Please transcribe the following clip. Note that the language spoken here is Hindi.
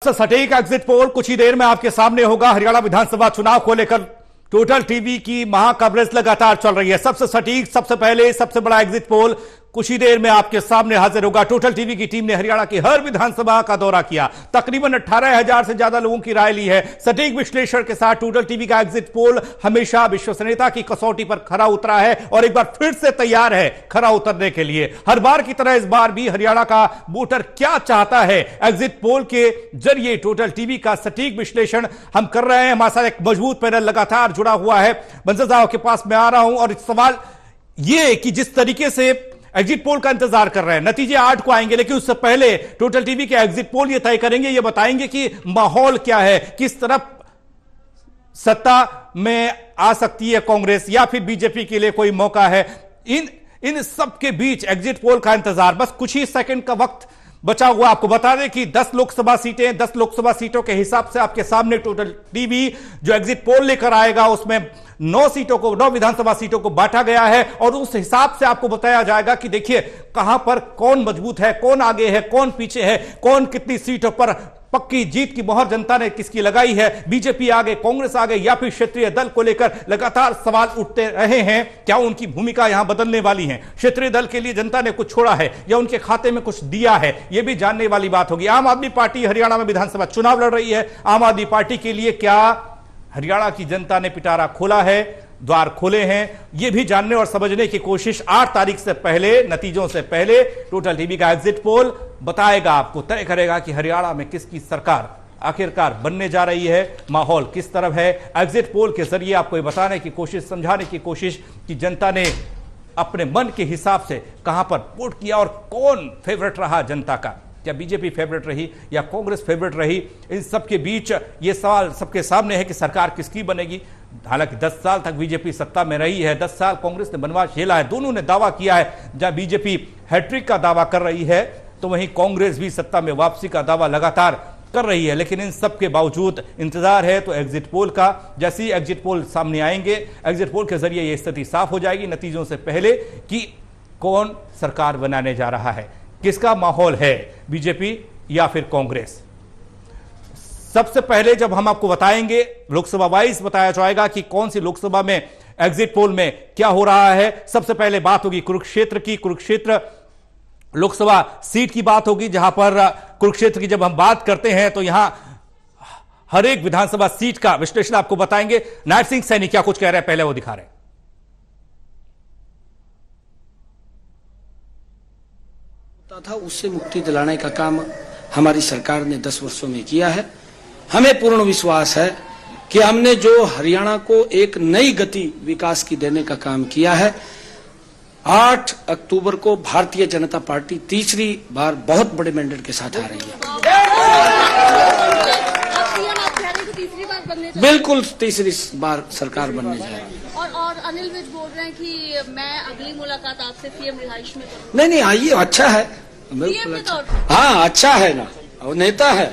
सटीक एग्जिट पोल कुछ ही देर में आपके सामने होगा। हरियाणा विधानसभा चुनाव को लेकर टोटल टीवी की महा कवरेज लगातार चल रही है। सबसे सटीक, सबसे पहले, सबसे बड़ा एग्जिट पोल कुछ ही देर में आपके सामने हाजिर होगा। टोटल टीवी की टीम ने हरियाणा की हर विधानसभा का दौरा किया, तकरीबन 18,000 से ज्यादा लोगों की राय ली है। सटीक विश्लेषण के साथ टोटल टीवी का एग्जिट पोल हमेशा विश्वसनीयता की कसौटी पर खरा उतरा है और एक बार फिर से तैयार है खरा उतरने के लिए। हर बार की तरह इस बार भी हरियाणा का वोटर क्या चाहता है, एग्जिट पोल के जरिए टोटल टीवी का सटीक विश्लेषण हम कर रहे हैं। हमारे साथ एक मजबूत पैनल लगातार जुड़ा हुआ है। बंसल साहब के पास मैं आ रहा हूं और सवाल यह कि जिस तरीके से एग्जिट पोल का इंतजार कर रहे हैं, नतीजे 8 को आएंगे, लेकिन उससे पहले टोटल टीवी के एग्जिट पोल ये तय करेंगे, ये बताएंगे कि माहौल क्या है, किस तरफ सत्ता में आ सकती है कांग्रेस या फिर बीजेपी के लिए कोई मौका है। इन सब के बीच एग्जिट पोल का इंतजार, बस कुछ ही सेकंड का वक्त बचा हुआ। आपको बता दें कि 10 लोकसभा सीटें, 10 लोकसभा सीटों के हिसाब से आपके सामने टोटल टीवी जो एग्जिट पोल लेकर आएगा उसमें 9 विधानसभा सीटों को बांटा गया है और उस हिसाब से आपको बताया जाएगा कि देखिए कहां पर कौन मजबूत है, कौन आगे है, कौन पीछे है, कौन कितनी सीटों पर पक्की जीत की मोहर जनता ने किसकी लगाई है। बीजेपी आगे, कांग्रेस आगे या फिर क्षेत्रीय दल को लेकर लगातार सवाल उठते रहे हैं। क्या उनकी भूमिका यहां बदलने वाली है? क्षेत्रीय दल के लिए जनता ने कुछ छोड़ा है या उनके खाते में कुछ दिया है, यह भी जानने वाली बात होगी। आम आदमी पार्टी हरियाणा में विधानसभा चुनाव लड़ रही है। आम आदमी पार्टी के लिए क्या हरियाणा की जनता ने पिटारा खोला है, द्वार खोले हैं, यह भी जानने और समझने की कोशिश 8 तारीख से पहले, नतीजों से पहले टोटल टीवी का एग्जिट पोल बताएगा, आपको तय करेगा कि हरियाणा में किसकी सरकार आखिरकार बनने जा रही है, माहौल किस तरफ है। एग्जिट पोल के जरिए आपको ये बताने की कोशिश, समझाने की कोशिश कि जनता ने अपने मन के हिसाब से कहां पर वोट किया और कौन फेवरेट रहा जनता का। क्या बीजेपी फेवरेट रही या कांग्रेस फेवरेट रही? इन सबके बीच ये सवाल सबके सामने है कि सरकार किसकी बनेगी। हालांकि 10 साल तक बीजेपी सत्ता में रही है, 10 साल कांग्रेस ने बनवास झेला है। दोनों ने दावा किया है, जहां बीजेपी हैट्रिक का दावा कर रही है तो वहीं कांग्रेस भी सत्ता में वापसी का दावा लगातार कर रही है। लेकिन इन सब के बावजूद इंतजार है तो एग्जिट पोल का। जैसे ही एग्जिट पोल सामने आएंगे, एग्जिट पोल के जरिए यह स्थिति साफ हो जाएगी नतीजों से पहले कि कौन सरकार बनाने जा रहा है, किसका माहौल है, बीजेपी या फिर कांग्रेस। सबसे पहले जब हम आपको बताएंगे, लोकसभा वाइज बताया जाएगा कि कौन सी लोकसभा में एग्जिट पोल में क्या हो रहा है। सबसे पहले बात होगी कुरुक्षेत्र की। कुरुक्षेत्र लोकसभा सीट की बात होगी, जहां पर कुरुक्षेत्र की जब हम बात करते हैं तो यहां हर एक विधानसभा सीट का विश्लेषण आपको बताएंगे। नायब सिंह सैनी क्या कुछ कह रहे हैं, पहले वो दिखा रहे हैं। था उससे मुक्ति दिलाने का काम हमारी सरकार ने 10 वर्षों में किया है। हमें पूर्ण विश्वास है कि हमने जो हरियाणा को एक नई गति विकास की देने का काम किया है। 8 अक्टूबर को भारतीय जनता पार्टी तीसरी बार बहुत बड़े मैंडेट के साथ आ रही है। बिल्कुल तीसरी बार सरकार बनने जा रही है। और अनिल विज बोल रहे हैं कि मैं अगली मुलाकात आपसे सीएम रिहाइश में करूंगा। नहीं, आइए, अच्छा है। हाँ, अच्छा है ना, और नेता है।